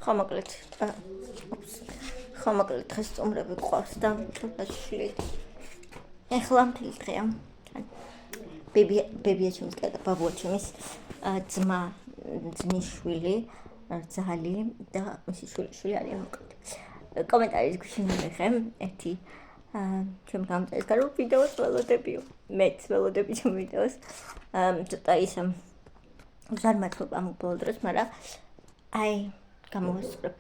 ხომოკლეთ ხომოკლეთ დღეს სტუმრები გვყავს და შვილი ეხლა მთელი დღეა ბებია ჩემს და ბაბუა ჩემის ძმის შვილი ძალი და მისი შვილი არის მოკლედ კომენტარის გვიშინ მიხე ერთი ჩემ გამწერეს გარო ვიდეოს ველოდებიო მეც ველოდები ჩემ ვიდეოს ცოტა ისე ზარმათობა ამ ბოლო დროს მაგრამ აი გამოვასწრებ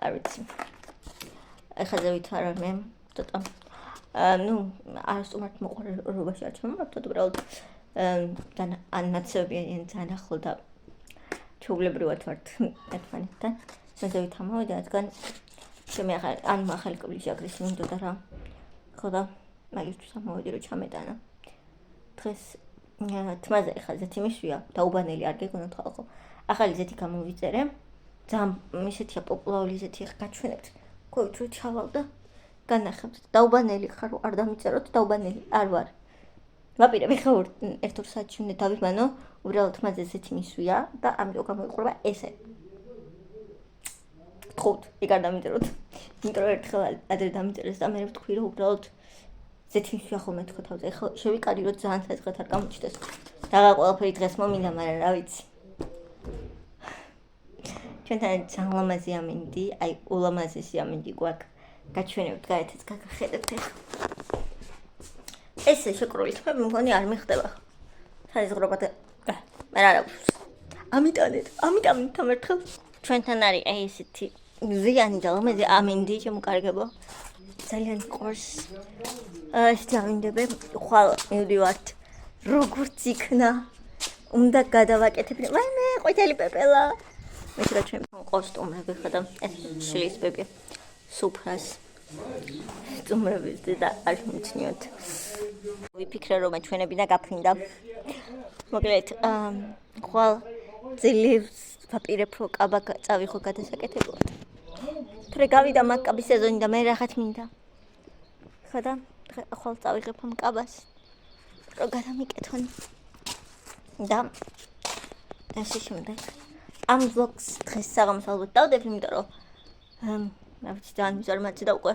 არ ვიცი ეხლა ვითარ მე ცოტა ну არასტუმართ მოყოლობაში არ ჩამოვარდოთ უბრალოდ ანაცებიან თანახულ და ჩულებრივად ვართ ერთმანეთთან მეზევით ამოვიდა რადგან შემე ან ახალი კობილი ჟაგრის მინდოდა რა ხოდა მაგისთვის ამოვიდი რომ ჩამეტანა დღეს თმაზე ეხლა ზეთი მისვია დაუბანელი არ გეგონოთ ხალხო ახალი ზეთი გამოვიწერე ძალიან ისეთია პოპულარული ზეთი ხა გაჩვენებთ გქონთ რომ ჩავალ და განახებთ დაუბანელი ხარ არ დამიწეროთ დაუბანელი არ ვარ ვაპირებ ხა ერთ-ორ საათში უნდა დავიმანო უბრალოდ თმაზე ზეთი მისვია და ამიტომ გამოიყურება ესე თქოთ ეგ არ დამიწეროთ იმიტომ რომ ერთხელ ადრე დამიწერეს და მე ვთქვი რომ უბრალოდ ზეთი მისვია ხოლმე თქო თავზე ეხლა შევიკარი რომ ძალიან საზღვრად არ გამოჩნდეს რაღა ყველაფერი დღეს მომინდა მაგრამ რა ვიცი ჩვენთან ძალიან ლამაზი ამინდი აი ულამაზესი ამინდი გვაქვს გაჩვენებთ გაეთეთ გაგხედებთ ესე შეკრული თმები მგონი არ მიხდება საზღვრად მაგრამ არა ამიტომ თამერთხელ ჩვენთან არის აი ესეთი ზიანი და ლამაზი ამინდი შემოკარგებო ძალიან ყურს ეს ამინდები ხვალ მივდივართ როგორც იქნა უნდა გადავაკეთებინე მე ყვითელი პეპელა მე რა ჩემ კოსტუმები ხდა ეს შლის ბებია სუფრას სტუმრების და არ მომწნიოთ ვიფიქრე რომ ჩვენებინა გაფრინდა მოკლედ ხვალ ძლივს ვაპირებ რომ კაბა წავიხო გადასაკეთებლად თორე გავიდა მაკაბის სეზონი და მე რახაც მინდა ხოდა ხვალ წავიღებ ამ კაბას რომ გადამიკეთონ და ასე შემდეგ ამ ვლოგს დღეს საღამოს ალბათ დავდებ იმიტომ რომ რა ვიცი ძალიან მიზარმაცი და უკვე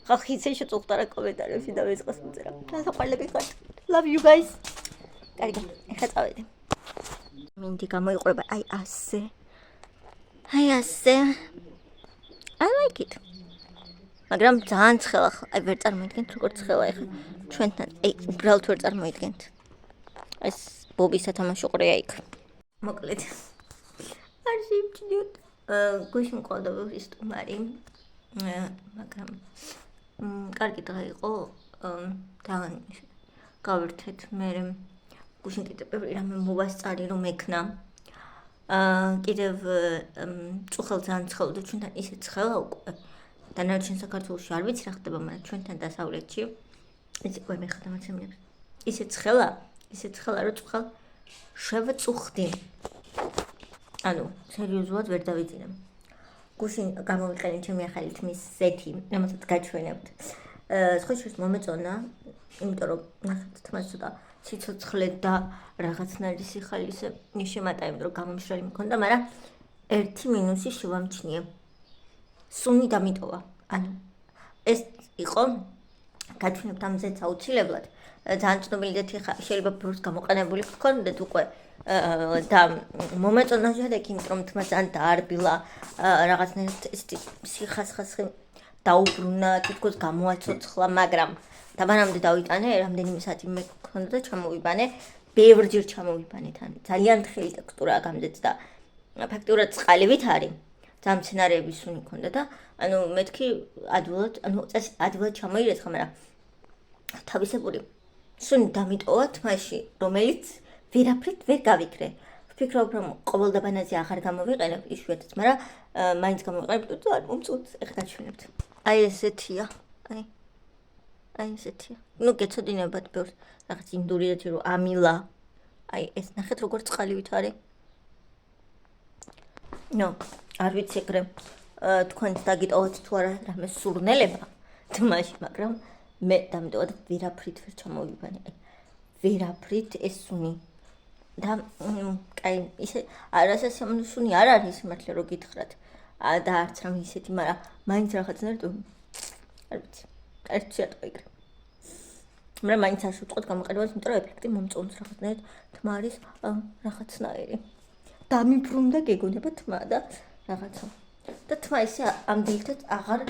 ხალხი ისე შეწუხდა კომენტარებში და ვეწყას უწერა დასაყვალები ხარ love you guys კარგი ეხლა წავედი მინდი გამოიყურება აი ასე I like it მაგრამ ძალიან ცხელა აი ვერ წარმოიდგენთ როგორ ცხელა ეხლა ჩვენთან აი უბრალოდ ვერ წარმოიდგენთ ეს ბობის სათამაშო ყრია იქ მოკლედ არ შევჭდიოთ გუშინ მყავდა ის სტუმარი მაგრამ კარგი დღე იყო თან გავერთეთ მე გუშინ კიდე პირველი რამე მოვასწარი რომ ექნა კიდევ წუხელ ძალიან ცხელოდა ჩვენთან ისე ცხელა უკვე დანარჩენ საქართველოში არ ვიცი რა ხდება მაგრამ ჩვენთან დასავლეთში ისე უკვე მე ხდა მაცემლებს ისე ცხელა რომ წუხელ შევწუხდი ანუ სერიოზულად ვერ დავიძინე გუშინ გამოვიყენე ჩემი ახალი თმის ზეთი რომელსაც გაჩვენებთ სხვაშორის მომეწონა იმიტომ რომ ნახეთ თმას ცოტა სიცოცხლე და რაღაცნაირი სიხალისე შემატა იმიტომ რომ გამომშრალი მქონდა მაგრამ ერთი მინუსი შევამჩნიე სუნი დამიტოვა ანუ ეს იყო გაჩვენებთ ამ ზეთს აუცილებლად ძალიან ცნობილი ზეთი შეიძლება ბროს გამოყენებული გქონდეთ უკვე და მომეწონა შედეგი იმიტომ რომ თმა ძალიან დაარბილა რაღაცნაირად სიხასხასხი დაუბრუნა თითქოს გამოაცოცხლა მაგრამ დაბანამდე დავიტანე რამდენიმე საათი მე გქონდა და ჩამოვიბანე ბევრჯერ ჩამოვიბანე თან ძალიან თხელი ტექსტურაა გამზეთ და ფაქტურად წყალივით არის ძალიან მცენარეების სუნი ქონდა და ანუ მეთქი ადვილად ჩამოირეცხა მაგრამ თავისებური სუნი დამიტოვა თმაში რომელიც ვერაფრით ვერ გავიქრე ვფიქრობ რომ ყოველ დაბანაზე აღარ გამოვიყენებ იშვიათად მაგრამ მაინც გამოვიყენებ თუ არ მომწონს ეხლა გაჩვენებთ აი ესეთია აი ესეთია ნუ გეცოდინებათ ბევრს რაღაც ინდური ზეთი რომ ამილა აი ეს ნახეთ როგორ წყალივით არის ნო არ ვიცი ეგრე თქვენც დაგიტოვოთ თუ არა რამე სურნელება თმაში მაგრამ მე დამიტოვა და ვერაფრით ვერ ჩამოვიბანე ვერაფრით ეს სუნი და კაი ისე არასასიამოვნო არ არის მართლა რო გითხრათ და არც რამე ისეთი, მაგრამ მაინც რაღაცნაირად არ ვიცი. კაი შეატყო იქ. მაგრამ მაინც არ შევწყოთ გამოყენებას, იმიტომ რომ ეფექტი მომწონს რაღაცნაირად თმა არის რაღაცნაირი. დამიბრუნდა გეგონება თმა და რაღაცა. და თმა ისე ამდენად აღარ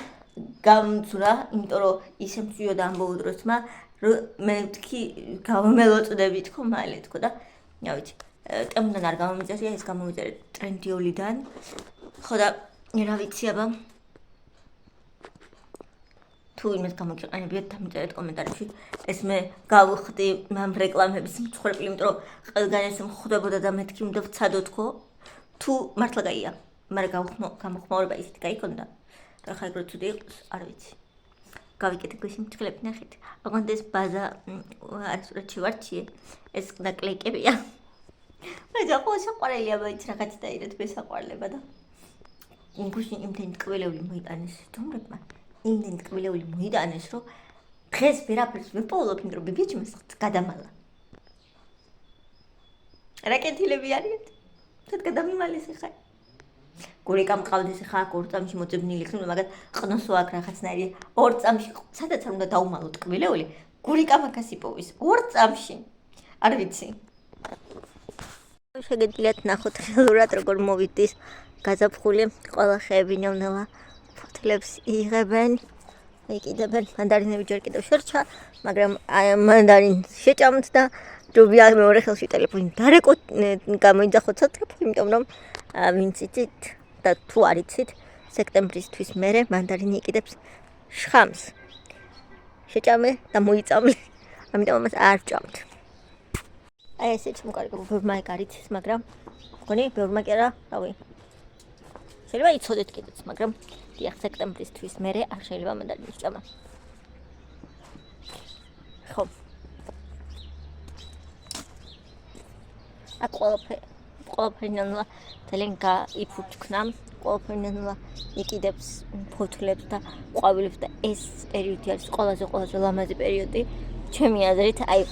გამძვრა, იმიტომ რომ ისე მწვიოდა ამ ბოლო დროს თმა, რომ მე ვთქი გამომელოწდები თქო მალე თქო და რა ვიცი. ტემიდან არ გამომიწერია, ეს გამომიწერე ტრენდიოლიდან. ხო და რა ვიცი აბა თუ იმას გამოგიყენებიათ დამიწერეთ კომენტარებში. ეს მე გავხდი მამ რეკლამების მცხოვრები, იმიტომ რომ ყველგან ეს მხვდებოდა და მეთქი უნდა ვცადო თქო. თუ მართლა გაია, მაგრამ გამოხმაურება ისეთი გაიქონდა. და ხა ეგრე ცუდი იყოს, არ ვიცი. გავიკეთე გუშინ მჭხლები ნახეთ. ოღონდ ეს ბაზა არის სურათში ვარჩიე. ეს ნაკლეიკებია. მაგრამ ხო საყვარელია მაინც რაღაც დაირეთ მესაყვარლება და გუშინ იმდენი ტკბილეული მოიტანეს თუმრებმა. იმდენი ტკბილეული მოიტანეს, რომ დღეს ვერაფერს ვიპოულობ, იმიტომ რომ ბიბიაჩიმას გადამალა. რაკეტილები არიან? თად გადამიმალეს ხა. გურიკამ ყავდეს ხა აქ 2 წამში მოძებნილი ხნ, მაგრამ ყნოსო აქ რაღაცნაირი 2 წამში სადაც არ უნდა დაუმალო ტკბილეული, გურიკამ აქას იპოვის 2 წამში. არ ვიცი. შეგიძლიათ ნახოთ ხელურად როგორ მოვიდის გაზაფხული, ყველა ხეები ნელ-ნელა ფოთლებს იღებენ. იყიდებენ მანდარინები ჯერ კიდევ შერჩა, მაგრამ მანდარინს შეჭამთ და ჯობია მეორე ხელში ტელეფონი დარეკოთ, გამოიძახოთ სატრაფო, იმიტომ რომ ვინც იცით და თუ არ იცით, სექტემბრისთვის მერე მანდარინი იყიდებს შხამს. შეჭამე და მოიწამლე, ამიტომ ამას არ ჭამთ. აი ესეც მოკარგო ბევრმა ეგ არ იცის, მაგრამ მგონი ბევრმა კი არა, რავი. შეიძლება იცოდეთ კიდეც, მაგრამ დიახ, სექტემბრისთვის მერე არ შეიძლება მანდარინის ჭამა. ხო. აქ ყველაფერი ნალა ძალიან გაიფუჩქნა, ყველაფერი ნალა იყიდებს ფოთლებს და ყვავილებს და ეს პერიოდი არის ყველაზე ლამაზი პერიოდი, ჩემი აზრით, აი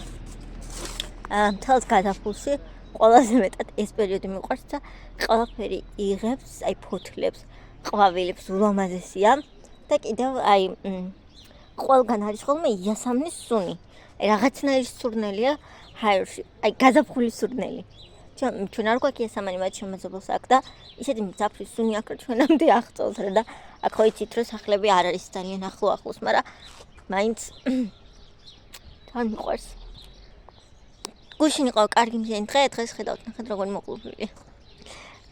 მთელს გაზაფხულში ყველაზე მეტად ეს პერიოდი მიყვარს და ყველაფერი იღებს, აი ფოთლებს, ყვავილებს, ულამაზესია და კიდევ აი ყველგან არის ხოლმე იასამნის სუნი. რაღაცნაირი სურნელია ჰაერში, აი გაზაფხულის სურნელი. ჩვენ არ გვაქვს იასამანი, მათ შემაძებელს აქ და ისეთი მძაფრის სუნი აქ ჩვენამდე აღწევს და აქ ხო იცით რომ სახლები არ არის ძალიან ახლოს, მაგრამ მაინც თან მიყვარს. გუშინ იყო კარგი მზიანი დღე, დღეს ხედავთ ნახეთ როგორ მოკლებულია.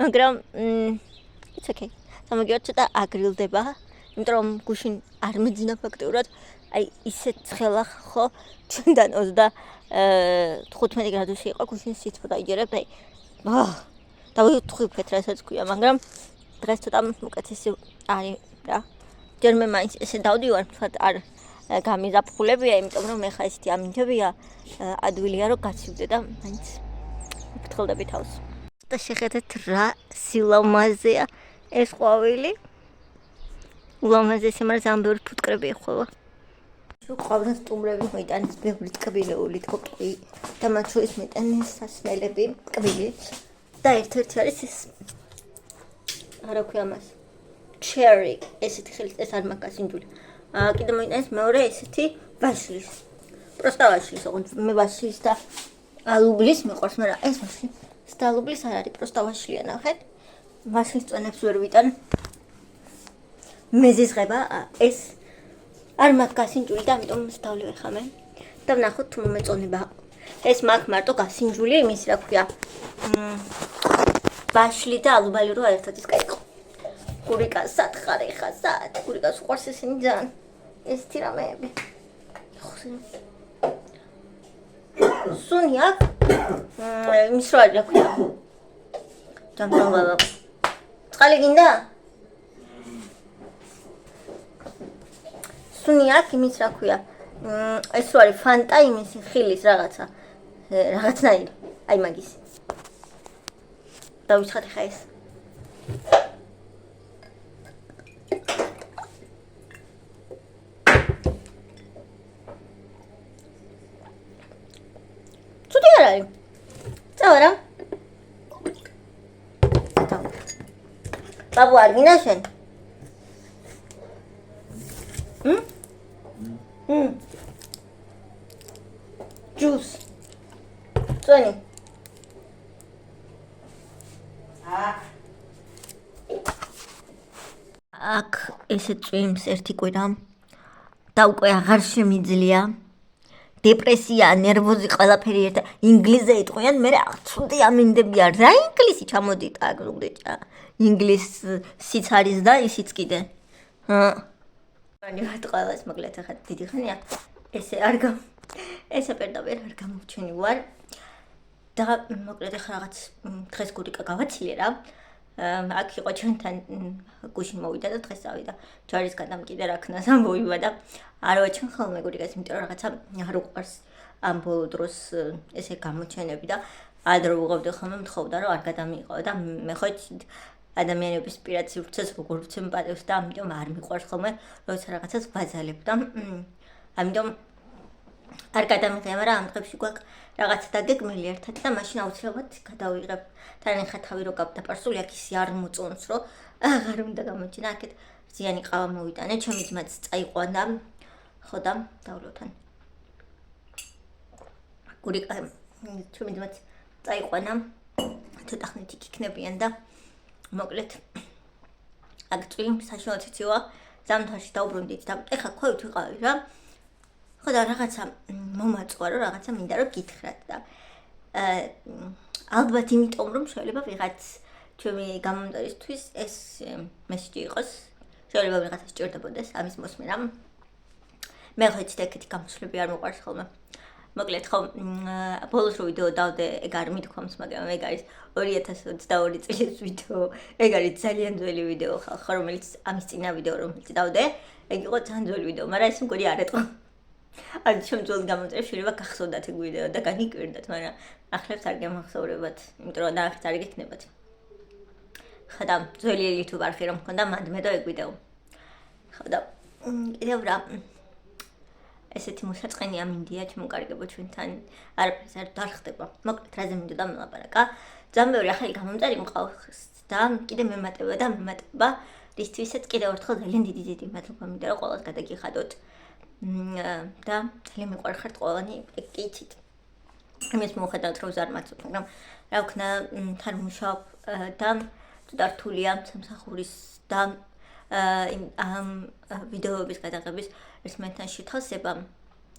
მაგრამ it's okay. სამაგიეროდ ცოტა აგრილდება, იმიტომ რომ გუშინ არ მეძინა ფაქტიურად, აი ისეთ ცხელა ხო ჩვენთან 25 გრადუსი იყო, გუშინ სითბო დაიჯერებთ, აი დავიტყვიფეთ რასაც ქვია, მაგრამ დღეს ცოტა უკეთესი არის რა. ჯერ მე მაინც ესე დავდივარ, თქვა არ გამიზაფხულებია, იმიტომ რომ ეხა ესეთი ამინჯებია, ადვილია რომ გაცივდე და მაინც ვფრთხილდები თავს. და შეხედეთ რა სილამაზეა ეს ყვავილი. ულამაზესი, მაგრამ ძალიან ბევრი ფუტკრები ეხება. ყვავილს სტუმრები მოიტანეს ბევრი ტკბილეული თქო და მათ შორის მოიტანეს სასმელები, ტკბილი და ერთ-ერთი არის ეს არა ქვია მას cherry, ესეთი ხელით ეს არ მაგასინჯული. კიდე მოიტანეს მეორე ესეთი ვაშლის. პროსტა ვაშლის, ოღონდ მე ვაშლის და ალუბლის მიყვარს, მაგრამ ეს ვაშლი და ალუბლის არ არის, პროსტა ვაშლია ნახეთ. ვაშლის წვენებს ვერ ვიტან. მეზიზღება ეს არ მაქვს გასინჯული და ამიტომ მსდავლივ ხა მე. და ვნახოთ თუ მომეწონება. ეს მაქვს მარტო გასინჯული, იმის რა ქვია. ვაშლი და ალუბალი რო ერთად ის კაი. გურიკა სათხარი ხა სად? გურიკას უყვარს ესენი ძალიან. ესეთი რამეები. სუნი აქ? იმის რო არის რა ქვია. ჯამბალა. წყალი გინდა? სუნი აქ იმის რა ქვია. ეს რო არის ფანტა იმის ხილის რაღაცა. რაღაცნაირი. აი მაგის. დავიცხადე ხა ეს. წავა რა? ბაბუ არ გინდა შენ? ჯუს. წვენი. აქ ესე წვიმს ერთი კვირა და უკვე აღარ შემიძლია. დეპრესია, ნერვოზი, ყველაფერი ერთ ინგლისზე იტყვიან, მე ცუდი ამინდებია. რა ინგლისი ჩამოდით აქ რუგდეჭა. ინგლისიც არის და ისიც კიდე. ვარ ყველას მოკლედ ახლა დიდი ხანია ესე პირდაპირ არ გამოვჩენი ვარ და მოკლედ ახლა რაღაც დღეს გურიკა გავაცილე რა. აქ იყო ჩვენთან გუშინ მოვიდა და დღეს წავიდა. ჯარისგან და კიდე რა ქნას ამბოივა და არ ვაჩვენ ხოლმე გურიკას, იმიტომ რომ რაღაცა არ უყვარს ამ ბოლო დროს ესე გამოჩენები და ადრე უღებდი ხოლმე, მთხოვდა რომ არ გადამიიღო და მე ხო ადამიანების პირად სივრცეს როგორ ვცემპატევს და ამიტომ არ მიყვარს ხოლმე როცა რაღაცას ვაძალებ და ამიტომ არ გადამიღია, მაგრამ ამ დღეებში გვაქვს რაღაცა დაგეგმილი ერთად და მაშინ აუცილებლად გადავიღებ. თანახა თავი რო გავდაპარსული, აქ ისი არ მოწონს, რომ აღარ უნდა გამოჩინა. აქეთ ზიანი ყავა მოვიტანე, ჩემი ძმაც წაიყვანა. ხო და დავლოთან. გურიკა ჩემი ძმაც წაიყვანა. ცოტა ხნით იქნებიან და მოკლედ აქ წვიმ საშუალო ციცივაა. ზამთარში დაუბრუნდით და ეხა ქვევით ვიყავი რა. ხო და რაღაცა მომაწვა რომ რაღაცა მინდა რომ გითხრათ და ალბათ იმიტომ რომ შეიძლება ვიღაც ჩვენი გამომწერისთვის ეს მესიჯი იყოს, შეიძლება ვიღაცა სჭირდებოდეს ამის მოსმენა. მე ხო იცით ეგეთი გამოსვლები არ მოყვარს ხოლმე. მოკლედ ხო ბოლოს რო ვიდეო დავდე, ეგ არ მithქვამს, მაგრამ ეგ არის 2022 წლის ვიდეო. ეგ არის ძალიან ძველი ვიდეო ხო, რომელიც ამის წინა ვიდეო რომელიც დავდე, ეგ იყო ძალიან ძველი ვიდეო, მაგრამ ეს მგონი არ ეტყვა. ან ჩემ ძველ გამომწერებს შეიძლება გახსოვდათ ეგ ვიდეო და განიკვირდათ, მაგრამ ახლებს არ გემახსოვრებათ, იმიტომ რომ დაახეთ არ გიქნებათ. ხო და ძველი YouTube არხი რომ მქონდა, მანდ მე და ეგ ვიდეო. ხო და კიდევ რა ესეთი მოსაწყენია მინდია ჩემკარგებო ჩვენთან არაფერს არ დახდება. მოკლედ რაზე მინდოდა მელაპარაკა. ძალიან ბევრი ახალი გამომწერი მყავს და კიდე მემატება, რისთვისაც კიდევ ერთხელ ძალიან დიდი მადლობა მინდა რომ ყველას გადაგიხადოთ. და ძალიან მიყვარხართ ყველანი ეკითით. იმის მოუხედავად რომ ზარ მაცობ, მაგრამ რა ვქნა თან მუშაობ და ცოტა რთულია სამსახურის და ამ ვიდეოების გადაღების ერთმანეთთან შეთავსება.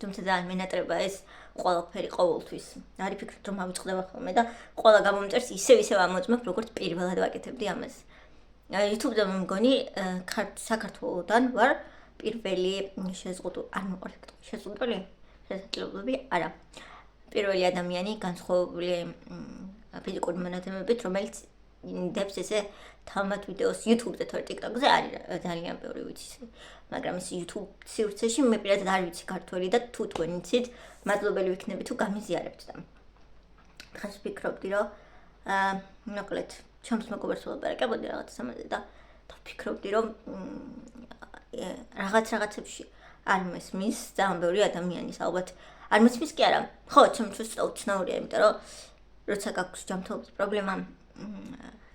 თუმცა ძალიან მენატრება ეს ყველაფერი ყოველთვის. არ ვფიქრობ რომ ავიწყდება ხოლმე და ყველა გამომწერს ისევ ამოწმებ, როგორც პირველად ვაკეთებდი ამას. YouTube-ზე მე მგონი საქართველოდან ვარ პირველი შესაძლებლობები არა. პირველი ადამიანი განსხვავებული ფიზიკური მონაცემებით, რომელიც დებს ესე თამათ ვიდეოს YouTube-ზე თუ TikTok-ზე არის ძალიან ბევრი ვიცი. მაგრამ ეს YouTube სივრცეში მე პირადად არ ვიცი ქართველი და თუ თქვენ იცით, მადლობელი ვიქნები თუ გამიზიარებთ და. დღეს ვფიქრობდი რომ მოკლედ ჩემს მეგობარს ვლაპარაკებოდი რაღაც ამაზე და ვფიქრობდი რომ რაღაცებში არ მესმის ძალიან ბევრი ადამიანის ალბათ არ მესმის კი არა. ხო, ჩემთვის უცნაურია, იმიტომ რომ როცა გაქვს ჯანმრთელობის პრობლემა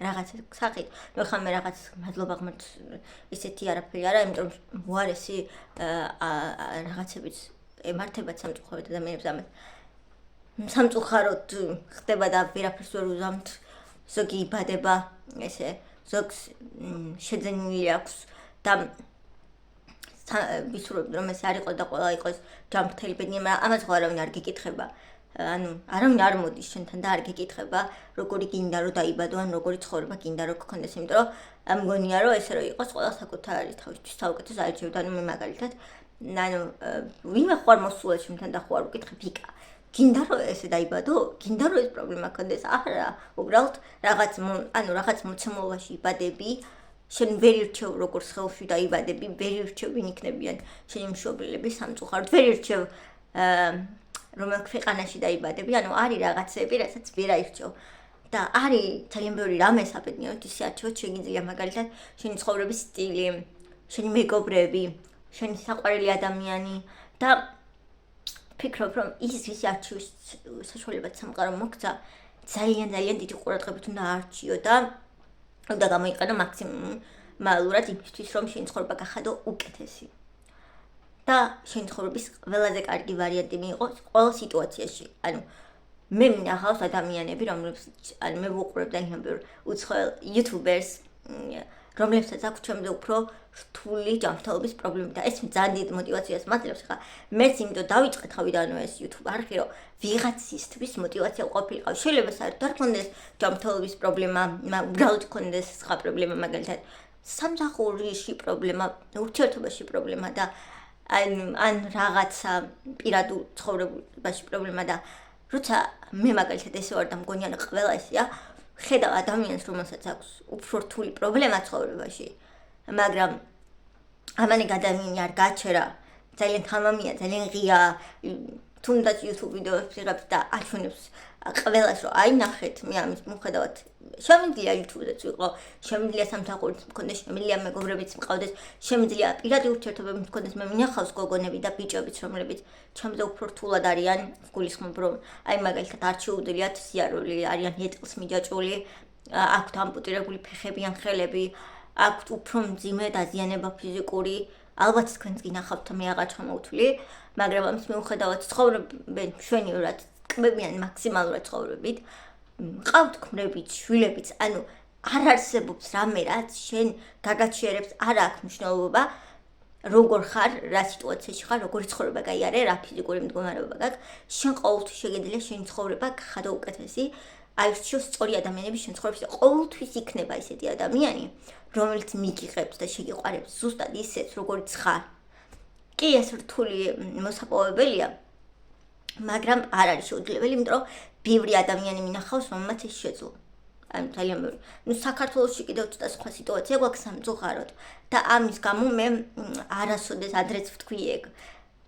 რაღაცა სახით, ნუ ხა მე რაღაც მადლობა ღმერთს ისეთი არაფერი არა, იმიტომ რომ უარესი რაღაცებიც ემართებათ სამწუხაროდ ადამიანებს ამას. სამწუხაროდ ხდება და ვერაფერს ვერ უზამთ, ზოგი იბადება, ესე ზოგს შეძენილი აქვს და ვისურვებდი რომ ეს არ იყოს და ყველა იყოს ჯანმრთელი ბედნიერი, მაგრამ ამას ხო არავინ არ გიკითხება. ანუ არავინ არ მოდის შენთან და არ გიკითხება, როგორი გინდა რომ დაიბადო, ან როგორი ცხოვრება გინდა რომ გქონდეს, იმიტომ რომ მგონია რომ ესე რომ იყოს ყველა საკუთარი თავისთვის საუკეთესო არჩევდა. ანუ მე მაგალითად, ანუ ვინმე ხوار მოსულა შენთან და ხო არ უკითხებ იკა. გინდა რომ ესე დაიბადო? გინდა რომ ეს პრობლემა გქონდეს? არა, უბრალოდ რაღაც მოცემულობაში იბადები. შენ ვერ ირჩევ როგორ ხელში დაიბადები, ვერ ირჩევ ვინ იქნებიან შენი მშობლები სამწუხაროდ, ვერ ირჩევ რომელ ქვეყანაში დაიბადები, ანუ არის რაღაცები, რასაც ვერ აირჩევ. და არის ძალიან ბევრი რამე საბედნიეროდ ისე არჩევოთ შეგიძლია, მაგალითად შენი ცხოვრების სტილი, შენი მეგობრები, შენი საყვარელი ადამიანი და ფიქრობ რომ ის არჩევის საშუალებაც სამყარო მოგცა ძალიან დიდი ყურადღებით უნდა არჩიო და და გამოიყენო მაქსიმალურად იმისთვის, რომ შენი ცხოვრება გახადო უკეთესი. და შენი ცხოვრების ყველაზე კარგი ვარიანტი მიიღოს ყველა სიტუაციაში. ანუ მე მინახავს ადამიანები, რომლებსაც მე ვუყურებ და ნამდვილ უცხოელ YouTubers, რომლებსაც აქვს ჩემზე უფრო რთული ჯანმრთელობის პრობლემები და ეს ძალიან დიდ მოტივაციას მაძლევს. ხა მეც იმიტომ დავიწყე თავიდანვე ეს YouTube არხი, რომ ვიღაცისთვის მოტივაცია ყოფილიყავ. შეიძლება საერთოდ არ ქონდეს ჯანმრთელობის პრობლემა, უბრალოდ ქონდეს სხვა პრობლემა, მაგალითად სამსახურში პრობლემა, ურთიერთობაში პრობლემა და ან რაღაცა პირად ცხოვრებაში პრობლემა და როცა მე მაგალითად ესე ვარ და მგონი ან ყველა ესეა, ხედავ ადამიანს, რომელსაც აქვს უფრო რთული პრობლემა ცხოვრებაში, მაგრამ ამანე ადამიანი არ გაჩერა, ძალიან თამამია, ძალიან ღია, თუნდაც YouTube ვიდეოებს იღებს და აჩვენებს ყველას, რომ აი ნახეთ, მე ამის მიუხედავად შემიძლია YouTube-დაც ვიყო, შემიძლია სამსახურიც მქონდეს, შემიძლია მეგობრებიც მყავდეს, შემიძლია პირადი ურთიერთობები მქონდეს, მე მინახავს გოგონები და ბიჭებიც, რომლებიც ჩემზე უფრო რთულად არიან, გულისხმობ, რომ აი მაგალითად არ შეუძლიათ სიარული, არიან ეტლს მიჯაჭვული, აქვთ ამპუტირებული ფეხები ან ხელები, აქვთ უფრო მძიმე დაზიანება ფიზიკური, ალბათ თქვენც გინახავთ, მე აღარ ჩამოვთვლი, მაგრამ ამის მიუხედავად ცხოვრობენ მშვენივრად, კმებიან მაქსიმალურად ცხოვრებით, მყავთ ქმრებიც, შვილებიც, ანუ არ არსებობს რამე, რაც შენ გაგაჩერებს, არ აქვს მნიშვნელობა, როგორ ხარ, რა სიტუაციაში ხარ, როგორი ცხოვრება გაიარე, რა ფიზიკური მდგომარეობა გაქვს, შენ ყოველთვის შეგიძლია შენი ცხოვრება გახადო უკეთესი, აირჩიო სწორი ადამიანები შენ ცხოვრებაში, ყოველთვის იქნება ისეთი ადამიანი, რომელიც მიგიღებს და შეგიყვარებს ზუსტად ისეც, როგორიც ხარ. კი, ეს რთული მოსაპოვებელია, მაგრამ არ არის შეუძლებელი, იმიტომ რომ ბევრი ადამიანი მინახავს, რომელმაც ეს შეძლო. ანუ ძალიან ბევრი. საქართველოში კიდევ ცოტა სხვა სიტუაცია გვაქვს სამწუხაროდ და ამის გამო მე არასოდეს ადრეც ვთქვი ეგ.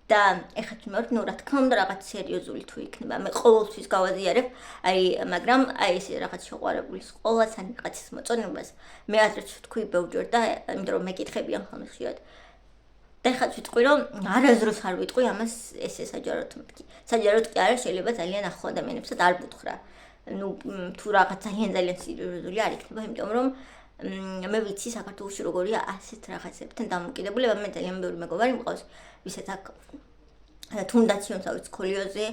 და ეხლა თუმცა რა თქმა უნდა რაღაც სერიოზული თუ იქნება, მე ყოველთვის გავაზიარებ, მაგრამ ეს რაღაც შეყვარებული სკოლას ან რაღაცის მოწონებას მე ადრეც ვთქვი ბევრჯერ და იმიტომ რომ მეკითხებიან ხოლმე ხშირად. და ეხლა ვიტყვი, რომ არასდროს არ ვიტყვი ამას ესე საჯაროდ მეთქი. საჯაროდ კი არა, შეიძლება ძალიან ახლო ადამიანებსაც არ ვუთხრა. თუ რაღაც ძალიან სერიოზული არ იქნება, იმიტომ რომ მე ვიცი საქართველოში როგორია ასეთ რაღაცებთან დამოკიდებულება, მე ძალიან ბევრი მეგობარი მყავს, ვისაც აქვს თუნდაც შემოსავლის სკოლიოზი,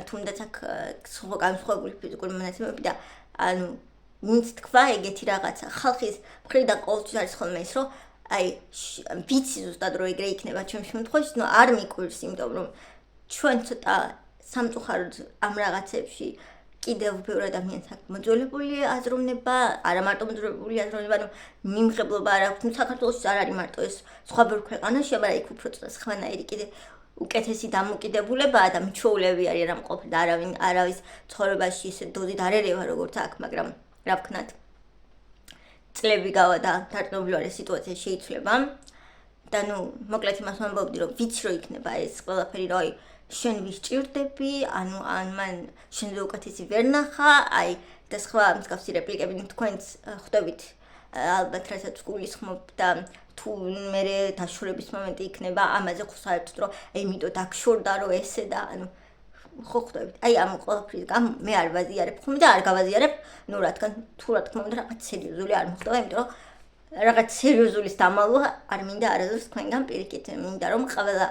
თუნდაც აქვს განსხვავებული ფიზიკური მონაცემები და ანუ ვინც თქვა ეგეთი რაღაცა, ხალხის მხრიდან ყოველთვის არის ხოლმე ის, რომ აი ვიცი ზუსტად რომ ეგრე იქნება ჩემს შემთხვევაში, არ მიკვირს, იმიტომ რომ ჩვენ ცოტა სამწუხაროდ ამ რაღაცებში კიდევ ბევრ ადამიანს აქვს მოძველებული აზროვნება, არა მარტო მოძველებული აზროვნება, ანუ მიმღებლობა არ აქვს. საქართველოში არ არის მარტო ეს, სხვა ბევრ ქვეყანაში, მაგრამ იქ უფრო ცოტა სხვანაირი კიდე უკეთესი დამოკიდებულებაა და მიჩვეულები არიან ამ ყოფილი არავის ცხოვრებაში ისე დოზით არ ერევა როგორც აქ, მაგრამ რა ვქნათ. წლები გავა და დარწმუნებული სიტუაცია შეიცვლება და მოკლედ იმას ვამბობდი, რომ ვიცი რომ იქნება ეს ყველაფერი, რომ შენ ვისჭირდები, ანუ მან შენზე უკეთესი ვერ ნახა, და სხვა მსგავსი რეპლიკები თქვენც ხვდებით ალბათ რასაც გულისხმობ და თუ მე დაშორების მომენტი იქნება, ამაზე ხო საერთოდ რომ იმიტომ დაგშორდა რომ ესე და ანუ ხო ხვდებით. ამ ყველაფრის გამო მე არ ვაზიარებ ხომ და არ გავაზიარებ, თუ რა თქმა უნდა რაღაც სერიოზული არ მოხდება, იმიტომ რომ რაღაც სერიოზულის დამალვა არ მინდა არასდროს თქვენგან პირიქით, მინდა რომ ყველა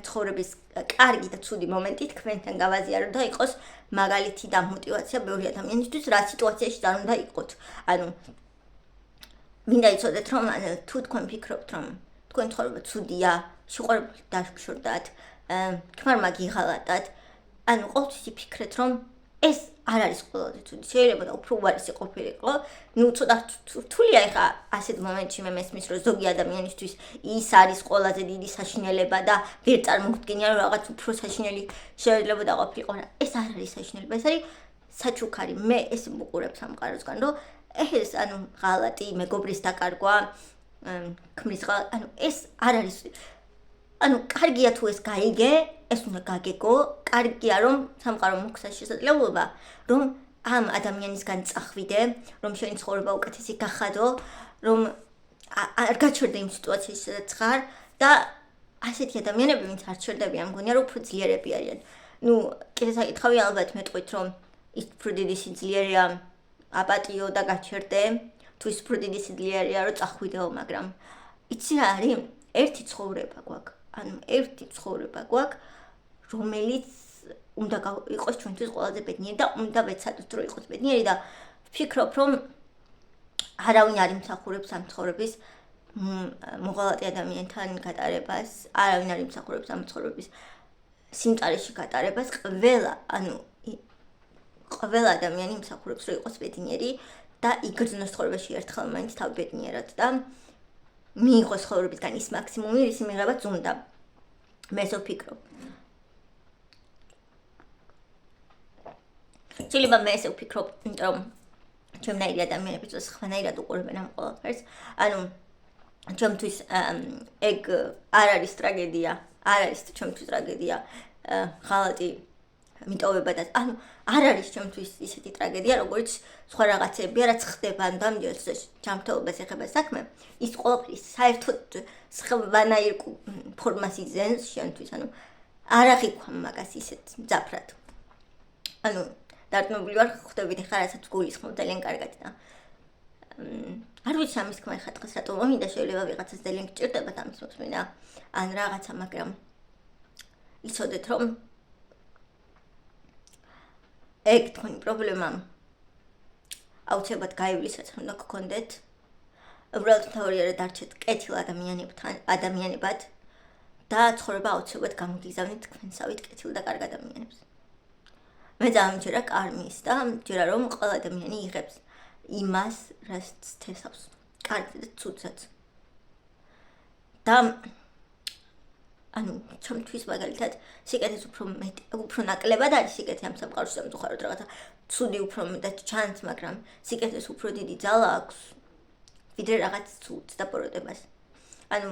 ცხოვრების კარგი და ცუდი მომენტი თქვენთან გავაზიარო და იყოს მაგალითი და мотиваცია ბევრი ადამიანისთვის, რა სიტუაციაში არ უნდა იყოთ. ანუ მინდა იცოდეთ, რომ თუ თქვენ ფიქრობთ, რომ თქვენ ცხოვრება ცუდია, შეყვარებული დაგშორდათ, ქმარმა გიღალატათ, ანუ ყოველთვის იფიქრეთ, რომ ეს არ არის ყველაზე ცუდი, შეიძლება და უფრო უარესი ყოფილიყო. ცოტა რთულია ეხა ასეთ მომენტში მე მესმის, რომ ზოგი ადამიანისთვის ის არის ყველაზე დიდი საშინელება და ვერ წარმოვიდგენია, რომ რაღაც უფრო საშინელი შეიძლება და ყოფილიყო, რა ეს არ არის საშინელება, ეს არის საჩუქარი. მე ეს ვუყურებ სამყაროსგან, რომ ეს ანუ ღალატი, მეგობრის დაკარგვა, ქმრის ღალატი, ანუ ეს არ არის. ანუ კარგია თუ ეს გაიგე, ეს უნდა გაგეგო, კარგია რომ სამყარო მოგცეს შესაძლებლობა, რომ ამ ადამიანისგან წახვიდე, რომ შენი ცხოვრება უკეთესი გახადო, რომ არ გაჩერდე იმ სიტუაციაში, სადაც ხარ და ასეთი ადამიანები, ვინც არ ჩერდებიან, მგონია რომ უფრო ძლიერები არიან. კიდე საკითხავი ალბათ მეტყვით, რომ ის უფრო დიდი სიძლიერეა აპატიო და გაჩერდე, თვის უფრო დიდი სიძლიერეა რომ წახვიდეო, მაგრამ იცი რა არის? ერთი ცხოვრება გვაქვს. ანუ ერთი ცხოვრება გვაქვს, რომელიც უნდა იყოს ჩვენთვის ყველაზე ბედნიერი და უნდა ვეცადოთ რომ იყოს ბედნიერი და ვფიქრობ რომ არავინ არ იმსახურებს ამ ცხოვრების მოღალატე ადამიანთან გატარებას, არავინ არ იმსახურებს ამ ცხოვრების სიმწარეში გატარებას, ყველა ადამიანი იმსახურებს რომ იყოს ბედნიერი და იგრძნოს ცხოვრებაში ერთხელ მაინც თავი ბედნიერად და მიიღოს ცხოვრებისგან ის მაქსიმუმი, რის მიღებაც უნდა. მე ესე ვფიქრობ. შეიძლება მე ესე ვფიქრობ, რომ ჩემნაირი ადამიანები სხვანაირად უყურებენ ამ ყველაფერს. ანუ ჩემთვის ეგ არ არის ტრაგედია, არ არის ჩემთვის ტრაგედია ღალატი მიტოვება და ანუ არ არის ჩემთვის ისეთი ტრაგედია, როგორც სხვა რაღაცებია, რაც ხდება ან დამჯერს ჯანმრთელობას ეხება საქმე, ის ყველაფერი საერთოდ სხვანაირ ფორმას იძენს შენთვის, ანუ არ აღიქვამ მაგას ისეთ მძაფრად. ანუ დარწმუნებული ვარ, ხვდებით ხა რასაც გულისხმობ ძალიან კარგად და არ ვიცი ამის თქმა ხა დღეს რატომ მომინდა, შეიძლება ვიღაცას ძალიან გჭირდებათ ამის მოსმენა ან რაღაცა, მაგრამ იცოდეთ რომ ეგ თქვენი პრობლემა აუცილებლად გაივლისაც უნდა გქონდეთ. უბრალოდ თავარიარად დარჩეთ კეთილ ადამიანებად და ცხოვრება აუცილებლად გამოგიზავნით თქვენსავით კეთილ და კარგ ადამიანებს. მე დამჯერა კარმის და მჯერა რომ ყველა ადამიანი იღებს იმას, რაც თესავს, კარგად და ცუდსაც. და ანუ ჩემთვის მაგალითად სიკეთეს უფრო ნაკლებად არის სიკეთე ამ სამყაროში სამწუხაროდ რაღაცა ცუდი უფრო მეტად ჩანს, მაგრამ სიკეთეს უფრო დიდი ძალა აქვს ვიდრე რაღაც ცუდს და ბოროტებას. ანუ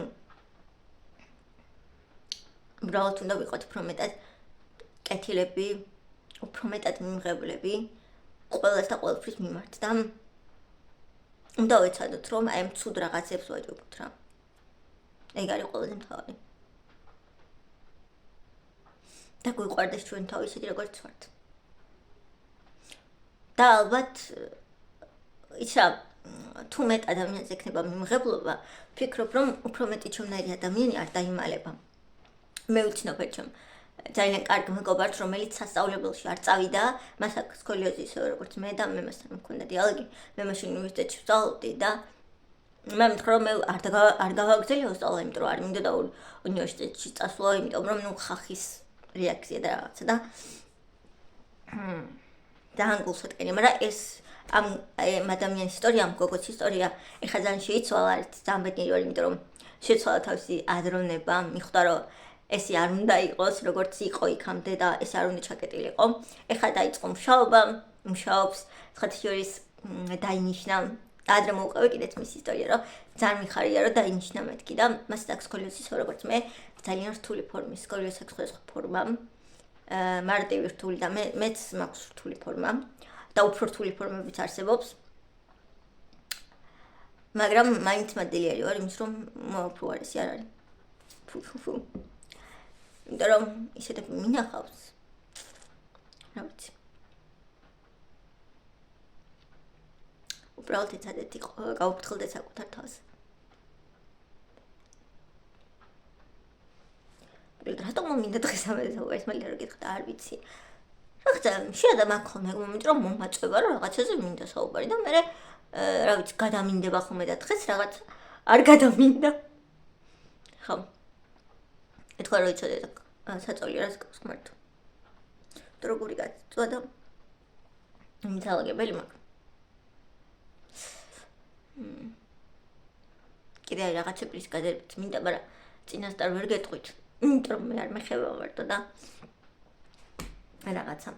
უბრალოდ უნდა ვიყოთ უფრო მეტად კეთილები, უფრო მეტად მიმღებლები ყველას და ყველაფრის მიმართ და უნდა ვეცადოთ რომ აი ამ ცუდ რაღაცებს ვაჯობოთ რა. ეგ არის ყველაზე მთავარი. და გვიყვარდეს ჩვენ თავი ისეთი როგორც ვართ. და ალბათ იცი რა, თუ მეტ ადამიანს ექნება მიმღებლობა, ვფიქრობ რომ უფრო მეტი ჩემნაირი ადამიანი არ დაიმალება. მე ვიცნობ ერთ ძალიან კარგ მეგობარს, რომელიც სასწავლებელში არ წავიდა, მას აქვს სკოლიოზი ისევე როგორც მე და მე მასთან მქონდა დიალოგი. მე მაშინ უნივერსიტეტში ვსწავლობდი და მე მითხრა რომ მე არ გავაგრძელიო სწავლა, იმიტომ რომ არ მინდოდა უნივერსიტეტში წასვლა, იმიტომ რომ ხახის რეაქცია და რაღაცა და ძალიან გულსატკელი, მაგრამ ეს ამ ადამიანის ისტორია, ამ გოგოს ისტორია ეხლა ძალიან შეიცვალა, არის ძალიან ბედნიერი ვარ, იმიტომ რომ შეცვალა თავისი აზროვნება, მიხვდა რომ ესი არ უნდა იყოს, როგორც იყო იქამდე და ეს არ უნდა ჩაკეტილიყო. ეხლა დაიწყო მუშაობა, მუშაობს, სხვათა შორის დაინიშნა, ადრე მოვუყევი კიდეც მის ისტორია, რომ ძალიან მიხარია, რომ დაინიშნა მეთქი და მას აქვს სკოლიოზი ისე როგორც მე, ძალიან რთული ფორმის სკოლიოზი აქვს სხვადასხვა ფორმა. მარტივი რთული და მეც მაქვს რთული ფორმა და უფრო რთული ფორმებიც არსებობს. მაგრამ მაინც მადლიერი ვარ იმის რომ მოაფუარესი არ არის. ფუ. იმიტომ რომ ისეთები მინახავს. რა ვიცი. უბრალოდ ეცადეთ გაუფრთხილდეთ საკუთარ თავს. რატომ მომინდა დღეს ამაზე მალე რა გითხდა, არ ვიცი. რაღაცა შეიძლება მაგ ხოლმე მომენტი რომ მომაწვევა რომ რაღაცაზე მინდა საუბარი და მე რა ვიცი გადამინდება ხოლმე და დღეს რაღაც არ გადამინდა. ხო. ეთქვა რომ იცოდე საწოლი რას გასმართ. დროგური გაწვა და მიცალაგებელი მაგ. კიდე რაღაცების გადაერთ მინდა, მაგრამ წინასწარ ვერ გეტყვით. იმიტომ რომ მე არ მეხება მარტო და რაღაცა.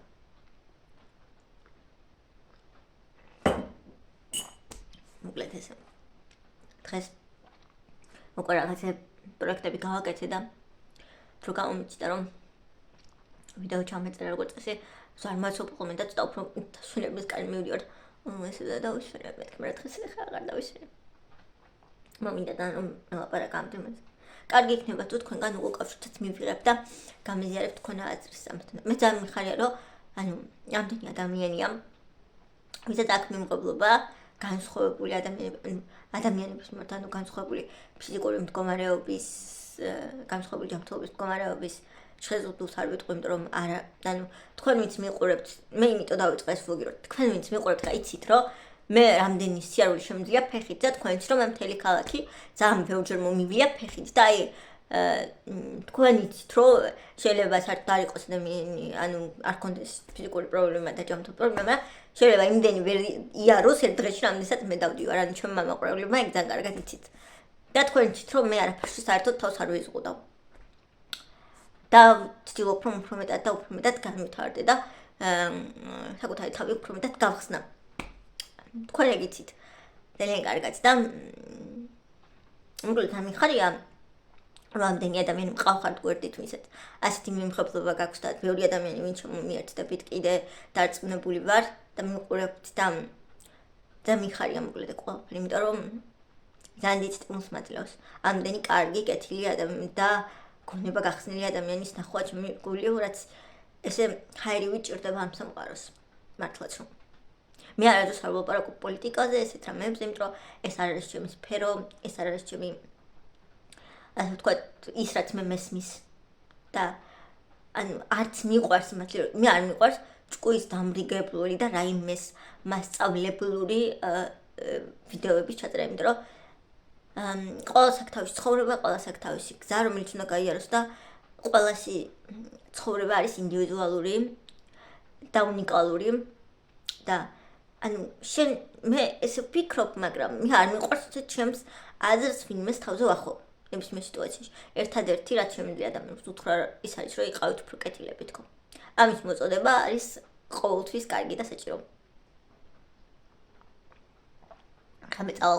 მოკლედ ესე. დღეს უკვე რაღაცა პროექტები გავაკეთე და რო გამომიწდა რომ ვიდეო ჩამეწერა როგორც წესი, ზარ მაცობ ხოლმე და ცოტა უფრო შენების კარი მივიდივარ. ესე და დავისვენებ მეთქი, მაგრამ დღეს ახლა აღარ დავისვენებ. მომინდა და რომ ელაპარაკა ამ თემაზე. კარგი იქნება თუ თქვენგან უკავშირთაც მივიღებ და გამიზიარებ თქვენ აზრის ამასთან. მე ძალიან მიხარია რომ ანუ ამდენი ადამიანია ვისაც აქვს მიმღებლობა განსხვავებული ადამიანების მიმართ, ანუ განსხვავებული ფიზიკური მდგომარეობის, განსხვავებული ჯანმრთელობის მდგომარეობის შეზღუდულს არ ვიტყვი, იმიტომ რომ არა, ანუ თქვენ ვინც მიყურებთ, მე იმიტომ დავიწყე ეს vlog-ი, რომ თქვენ ვინც მიყურებთ და იცით, რომ მე რამდენი სიარული შემიძლია ფეხით და თქვენ იცით, რომ მე მთელი ქალაქი ძალიან ბევრჯერ მომივია ფეხით და აი თქვენ იცით, რომ შეიძლება საერთოდ არ იყოს ადამიანი, ანუ არ ქონდეს ფიზიკური პრობლემა და ჯანმრთელობის პრობლემა, შეიძლება იმდენი ვერ იაროს ერთ დღეში, რამდენსაც მე დავდივარ, ანუ ჩემმა მაყურებლებმა ეგ ძალიან კარგად იცით. და თქვენ იცით, რომ მე არაფერში საერთოდ თავს არ ვიზღუდავ. და ვცდილობ, რომ უფრო მეტად განვითარდე და საკუთარი თავი უფრო მეტად გავხსნა. თქვენ ეგ იცით. ძალიან კარგად და მოკლედ ამიხარია რამდენი ადამიანი მყავხართ გვერდით, ვისაც ასეთი მიმხრობლობა გაქვს და ბევრი ადამიანი ვინც მომიერთდებით კიდე დარწმუნებული ვარ და მიყურებთ და მიხარია მოკლედ ყველაფერი, იმიტომ რომ ძალიან დიდ სტიმულს მაძლევს. ამდენი კარგი, კეთილი ადამიანი და გონება გახსნილი ადამიანის ნახვა ჩემი გული, რაც ესე ჰაერივი ჭირდება ამ სამყაროს. მართლაც რომ მე არასდროს არ ვლაპარაკობ პოლიტიკაზე, ესეთ რამეებზე, იმიტომ რომ ეს არ არის ჩემი სფერო, ეს არ არის ჩემი ასე ვთქვათ, ის რაც მე მესმის და ანუ არც მიყვარს იმათი, რომ მე არ მიყვარს ჭკუის დამრიგებლური და რაიმეს მასწავლებლური ვიდეოების ჩაწერა, იმიტომ რომ ყველა საკთავის ცხოვრება, ყველა საკთავისი გზა, რომელიც უნდა გაიაროს და ყველასი ცხოვრება არის ინდივიდუალური და უნიკალური და ანუ მე ესე ვფიქრობ, მაგრამ მე არ მიყვარს ჩემს აზრს ვინმეს თავზე ვახო. ნებისმიერ სიტუაციაში. ერთადერთი რაც შემიძლია ადამიანს უთხრა ის არის, რომ იყავით უფრო კეთილები თქო. ამის მოწოდება არის ყოველთვის კარგი და საჭირო. ხამეწალ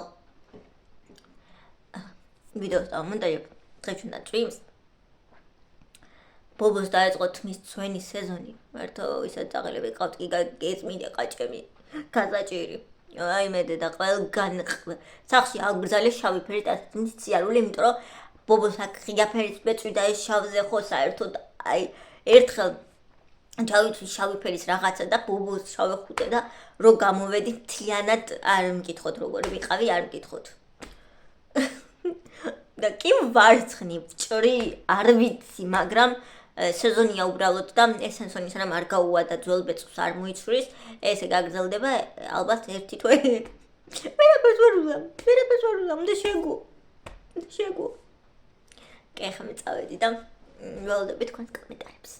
ვიდეოს დავმონტაჟებ დღეს უნდა წვიმს. ბობოს დაეწყო თმის ცვენის სეზონი. მართო ისაც აღელები ყავთ კი გეწმინდა ყაჭები, გაზაჭირი. აი მე და ყველგან სახში აგრძალე შავი ფერი და თმის სიარული, იმიტომ რომ ბობოს აქ ღია ფერიც მეწვი და ეს შავზე ხო საერთოდ აი ერთხელ ჩავიცვი შავი ფერის რაღაცა და ბობოს შავი ხუტე და რო გამოვედი მთლიანად არ მკითხოთ როგორ ვიყავი, არ მკითხოთ. და კი ვარცხნი, ვჭრი, არ ვიცი, მაგრამ სეზონია უბრალოდ და ეს სეზონი სანამ არ გაუვადა ძველ ბეწვს არ მოიცვრის, ესე გაგრძელდება ალბათ ერთი თვე. ვერაფერს ვერ უზამ, უნდა შეგო. კი, ახლა მე წავედი და ველოდები თქვენს კომენტარებს.